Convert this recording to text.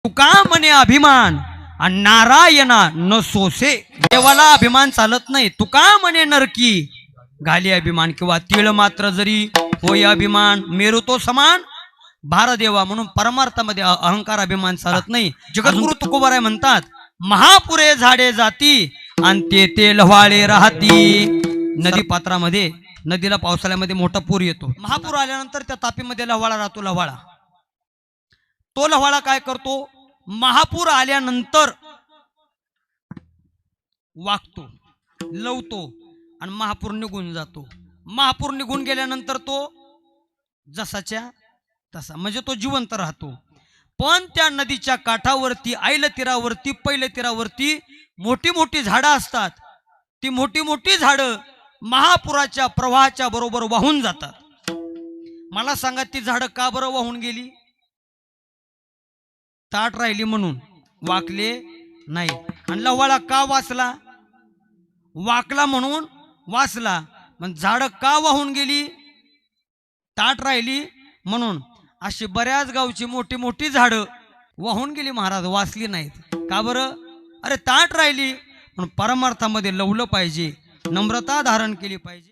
तुका म्हणे अभिमान आणि नारायणा न सोसे. देवाला अभिमान चालत नाही. तुका म्हणे नरकी घाली अभिमान, किंवा तिळ मात्र जरी होय अभिमान मेरू तो समान भारदेवा. म्हणून परमार्थामध्ये अहंकार अभिमान चालत नाही. जगद्गुरु तुकोबाराय म्हणतात, महापुरे झाडे जाती आणि ते लव्हाळे राहती. नदी पात्रामध्ये, नदीला पावसाळ्यामध्ये मोठा पूर येतो. महापूर आल्यानंतर त्या तापीमध्ये लव्हाळा राहतो. लव्हाळा, तो लव्हाळा काय करतो, महापूर आल्यानंतर वागतो, लवतो आणि महापूर निघून जातो. महापूर निघून गेल्यानंतर तो जसाच्या तसा, म्हणजे तो जिवंत राहतो. पण त्या नदीच्या काठावरती, ऐल तीरावरती, पैल तीरावरती मोठी मोठी झाडं असतात. ती मोठी मोठी झाडं महापुराच्या प्रवाहाच्या बरोबर वाहून जातात. मला सांगा, ती झाडं का बरं वाहून गेली? ताट राहिली म्हणून, वाकले नाही. आणि लव्हाळा का वाचला? वाकला म्हणून वाचला. पण झाडं का वाहून गेली? ताट राहिली म्हणून. अशी बऱ्याच गावची मोठी मोठी झाडं वाहून गेली महाराज, वाचली नाहीत. का बरं? अरे ताट राहिली. पण परमार्थामध्ये लवलं पाहिजे, नम्रता धारण केली पाहिजे.